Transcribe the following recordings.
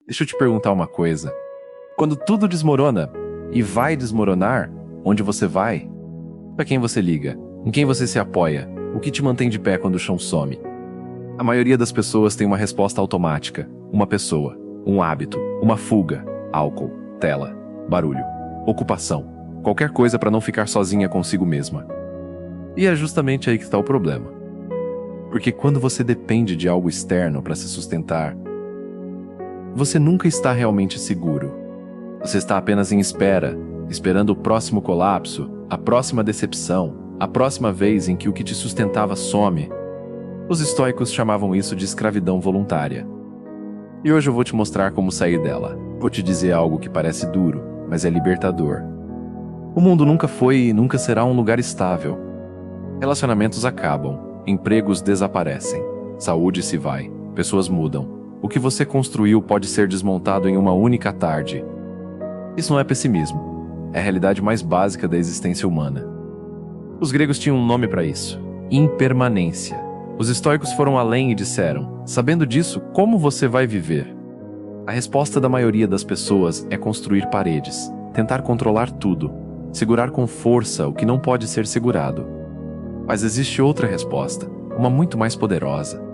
Deixa eu te perguntar uma coisa. Quando tudo desmorona e vai desmoronar, onde você vai? Para quem você liga? Em quem você se apoia? O que te mantém de pé quando o chão some? A maioria das pessoas tem uma resposta automática. Uma pessoa, um hábito, uma fuga, álcool, tela, barulho, ocupação, qualquer coisa para não ficar sozinha consigo mesma. E é justamente aí que está o problema. Porque quando você depende de algo externo para se sustentar, você nunca está realmente seguro. Você está apenas em espera, esperando o próximo colapso, a próxima decepção, a próxima vez em que o que te sustentava some. Os estoicos chamavam isso de escravidão voluntária. E hoje eu vou te mostrar como sair dela. Vou te dizer algo que parece duro, mas é libertador. O mundo nunca foi e nunca será um lugar estável. Relacionamentos acabam, empregos desaparecem, saúde se vai, pessoas mudam. O que você construiu pode ser desmontado em uma única tarde. Isso não é pessimismo. É a realidade mais básica da existência humana. Os gregos tinham um nome para isso: impermanência. Os estoicos foram além e disseram: sabendo disso, como você vai viver? A resposta da maioria das pessoas é construir paredes, tentar controlar tudo, segurar com força o que não pode ser segurado. Mas existe outra resposta, uma muito mais poderosa.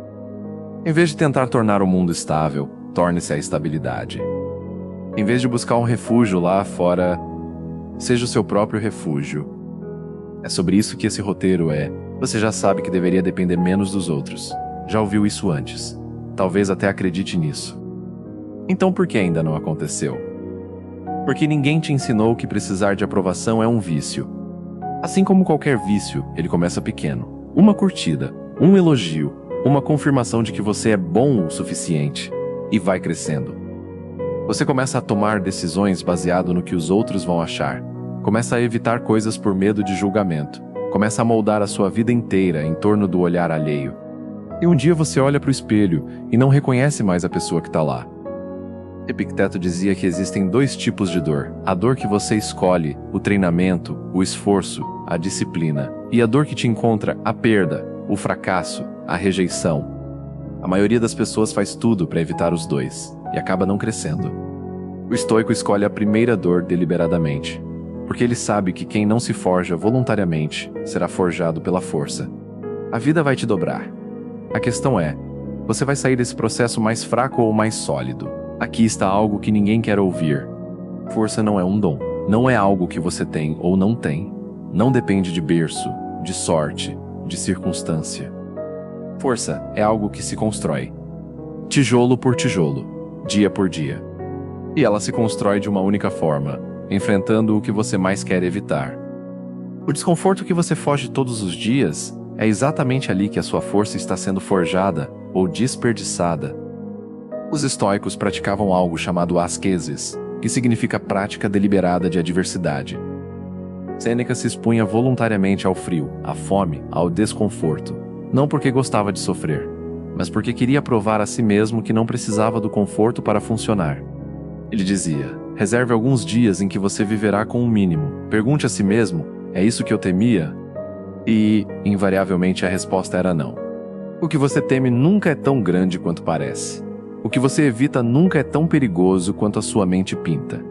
Em vez de tentar tornar o mundo estável, torne-se a estabilidade. Em vez de buscar um refúgio lá fora, seja o seu próprio refúgio. É sobre isso que esse roteiro é. Você já sabe que deveria depender menos dos outros. Já ouviu isso antes. Talvez até acredite nisso. Então por que ainda não aconteceu? Porque ninguém te ensinou que precisar de aprovação é um vício. Assim como qualquer vício, ele começa pequeno. Uma curtida, um elogio, uma confirmação de que você é bom o suficiente. E vai crescendo. Você começa a tomar decisões baseado no que os outros vão achar. Começa a evitar coisas por medo de julgamento. Começa a moldar a sua vida inteira em torno do olhar alheio. E um dia você olha para o espelho e não reconhece mais a pessoa que está lá. Epicteto dizia que existem dois tipos de dor. A dor que você escolhe, o treinamento, o esforço, a disciplina. E a dor que te encontra, a perda, o fracasso, a rejeição. A maioria das pessoas faz tudo para evitar os dois e acaba não crescendo. O estoico escolhe a primeira dor deliberadamente, porque ele sabe que quem não se forja voluntariamente será forjado pela força. A vida vai te dobrar. A questão é, você vai sair desse processo mais fraco ou mais sólido? Aqui está algo que ninguém quer ouvir. Força não é um dom. Não é algo que você tem ou não tem. Não depende de berço, de sorte, de circunstância. Força é algo que se constrói. Tijolo por tijolo, dia por dia. E ela se constrói de uma única forma, enfrentando o que você mais quer evitar. O desconforto que você foge todos os dias é exatamente ali que a sua força está sendo forjada ou desperdiçada. Os estoicos praticavam algo chamado ascesis, que significa prática deliberada de adversidade. Sêneca se expunha voluntariamente ao frio, à fome, ao desconforto, não porque gostava de sofrer, mas porque queria provar a si mesmo que não precisava do conforto para funcionar. Ele dizia: reserve alguns dias em que você viverá com o mínimo. Pergunte a si mesmo: é isso que eu temia? E, invariavelmente, a resposta era não. O que você teme nunca é tão grande quanto parece. O que você evita nunca é tão perigoso quanto a sua mente pinta.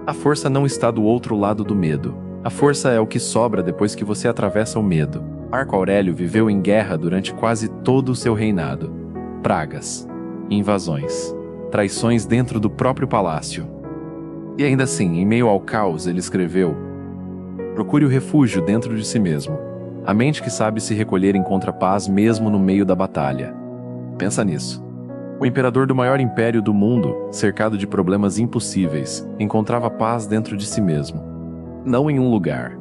A força não está do outro lado do medo. A força é o que sobra depois que você atravessa o medo. Marco Aurélio viveu em guerra durante quase todo o seu reinado. Pragas, invasões, traições dentro do próprio palácio. E ainda assim, em meio ao caos, ele escreveu: procure o refúgio dentro de si mesmo. A mente que sabe se recolher encontra paz mesmo no meio da batalha. Pensa nisso. O imperador do maior império do mundo, cercado de problemas impossíveis, encontrava paz dentro de si mesmo. Não em um lugar,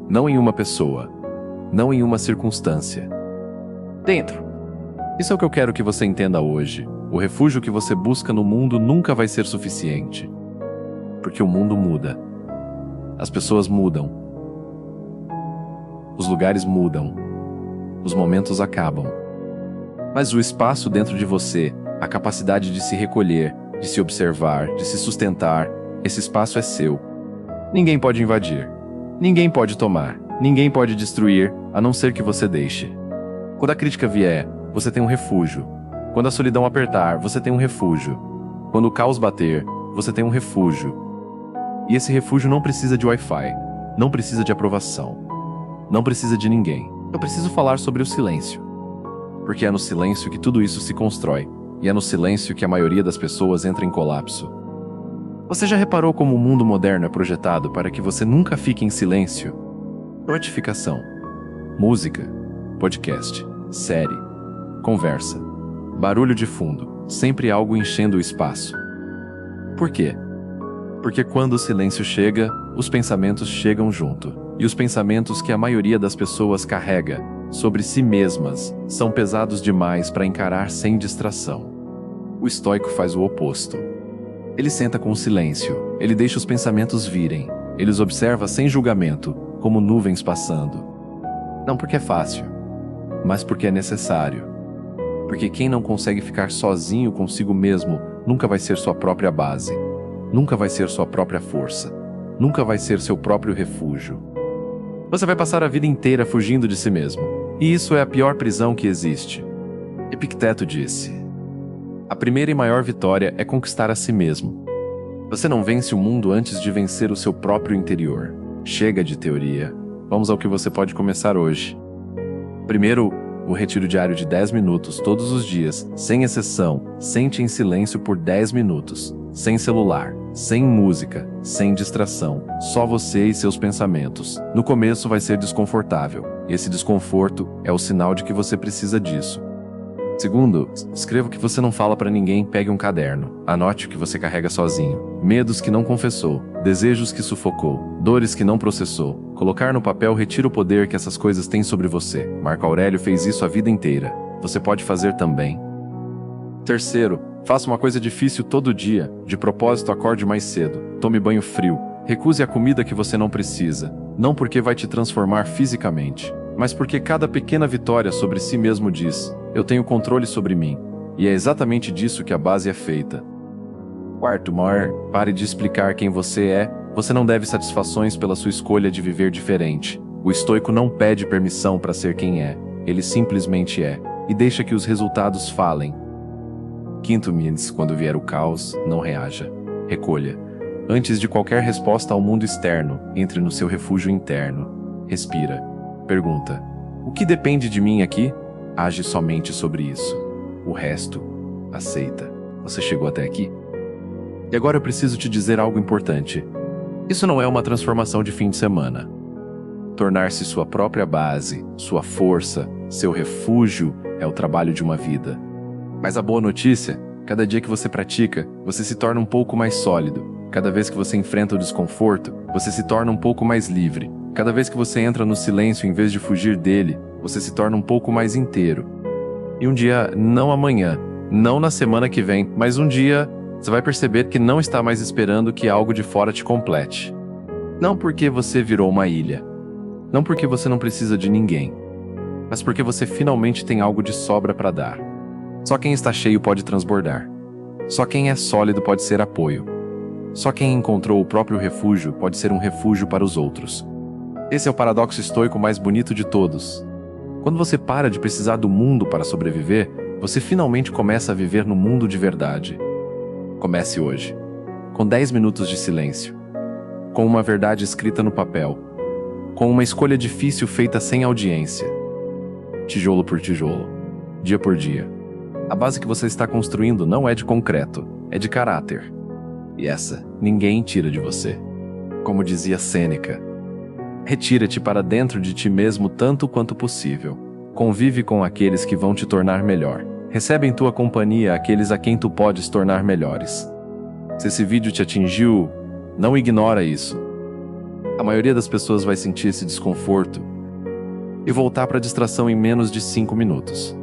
não em uma pessoa, não em uma circunstância. Dentro. Isso é o que eu quero que você entenda hoje. O refúgio que você busca no mundo nunca vai ser suficiente. Porque o mundo muda. As pessoas mudam. Os lugares mudam. Os momentos acabam. Mas o espaço dentro de você, a capacidade de se recolher, de se observar, de se sustentar, esse espaço é seu. Ninguém pode invadir. Ninguém pode tomar. Ninguém pode destruir, a não ser que você deixe. Quando a crítica vier, você tem um refúgio. Quando a solidão apertar, você tem um refúgio. Quando o caos bater, você tem um refúgio. E esse refúgio não precisa de Wi-Fi, não precisa de aprovação, não precisa de ninguém. Eu preciso falar sobre o silêncio. Porque é no silêncio que tudo isso se constrói, e é no silêncio que a maioria das pessoas entra em colapso. Você já reparou como o mundo moderno é projetado para que você nunca fique em silêncio? Notificação, música, podcast, série, conversa, barulho de fundo, sempre algo enchendo o espaço. Por quê? Porque quando o silêncio chega, os pensamentos chegam junto. E os pensamentos que a maioria das pessoas carrega sobre si mesmas são pesados demais para encarar sem distração. O estoico faz o oposto. Ele senta com o silêncio, ele deixa os pensamentos virem, ele os observa sem julgamento, como nuvens passando. Não porque é fácil, mas porque é necessário. Porque quem não consegue ficar sozinho consigo mesmo nunca vai ser sua própria base, nunca vai ser sua própria força, nunca vai ser seu próprio refúgio. Você vai passar a vida inteira fugindo de si mesmo, e isso é a pior prisão que existe. Epicteto disse: a primeira e maior vitória é conquistar a si mesmo. Você não vence o mundo antes de vencer o seu próprio interior. Chega de teoria. Vamos ao que você pode começar hoje. Primeiro, o retiro diário de 10 minutos todos os dias, sem exceção. Sente em silêncio por 10 minutos. Sem celular, sem música, sem distração. Só você e seus pensamentos. No começo vai ser desconfortável. Esse desconforto é o sinal de que você precisa disso. Segundo, escreva o que você não fala para ninguém, pegue um caderno. Anote o que você carrega sozinho. Medos que não confessou, desejos que sufocou, dores que não processou. Colocar no papel retira o poder que essas coisas têm sobre você. Marco Aurélio fez isso a vida inteira. Você pode fazer também. Terceiro, faça uma coisa difícil todo dia. De propósito, acorde mais cedo. Tome banho frio. Recuse a comida que você não precisa. Não porque vai te transformar fisicamente, mas porque cada pequena vitória sobre si mesmo diz: eu tenho controle sobre mim. E é exatamente disso que a base é feita. Quarto, pare de explicar quem você é. Você não deve satisfações pela sua escolha de viver diferente. O estoico não pede permissão para ser quem é. Ele simplesmente é. E deixa que os resultados falem. Quinto, quando vier o caos, não reaja. Recolha. Antes de qualquer resposta ao mundo externo, entre no seu refúgio interno. Respira. Pergunta: o que depende de mim aqui? Age somente sobre isso. O resto, aceita. Você chegou até aqui? E agora eu preciso te dizer algo importante. Isso não é uma transformação de fim de semana. Tornar-se sua própria base, sua força, seu refúgio é o trabalho de uma vida. Mas a boa notícia, cada dia que você pratica, você se torna um pouco mais sólido. Cada vez que você enfrenta o desconforto, você se torna um pouco mais livre. Cada vez que você entra no silêncio em vez de fugir dele, você se torna um pouco mais inteiro. E um dia, não amanhã, não na semana que vem, mas um dia, você vai perceber que não está mais esperando que algo de fora te complete. Não porque você virou uma ilha. Não porque você não precisa de ninguém. Mas porque você finalmente tem algo de sobra para dar. Só quem está cheio pode transbordar. Só quem é sólido pode ser apoio. Só quem encontrou o próprio refúgio pode ser um refúgio para os outros. Esse é o paradoxo estoico mais bonito de todos. Quando você para de precisar do mundo para sobreviver, você finalmente começa a viver no mundo de verdade. Comece hoje, com 10 minutos de silêncio, com uma verdade escrita no papel, com uma escolha difícil feita sem audiência. Tijolo por tijolo, dia por dia. A base que você está construindo não é de concreto, é de caráter. E essa, ninguém tira de você. Como dizia Sêneca, retira-te para dentro de ti mesmo tanto quanto possível. Convive com aqueles que vão te tornar melhor. Recebe em tua companhia aqueles a quem tu podes tornar melhores. Se esse vídeo te atingiu, não ignora isso. A maioria das pessoas vai sentir esse desconforto e voltar para a distração em menos de 5 minutos.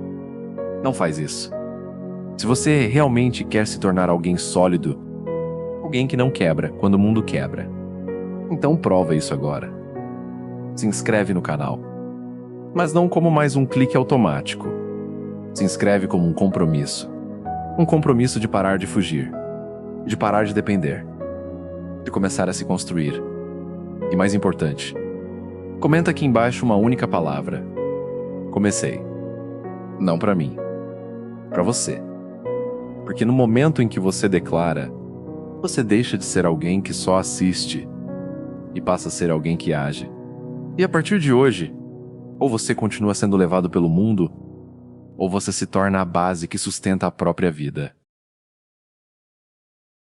Não faz isso. Se você realmente quer se tornar alguém sólido, alguém que não quebra quando o mundo quebra, então prova isso agora. Se inscreve no canal. Mas não como mais um clique automático. Se inscreve como um compromisso. Um compromisso de parar de fugir. De parar de depender. De começar a se construir. E mais importante, comenta aqui embaixo uma única palavra. Comecei. Não para mim. Para você. Porque no momento em que você declara, você deixa de ser alguém que só assiste e passa a ser alguém que age. E a partir de hoje, ou você continua sendo levado pelo mundo, ou você se torna a base que sustenta a própria vida.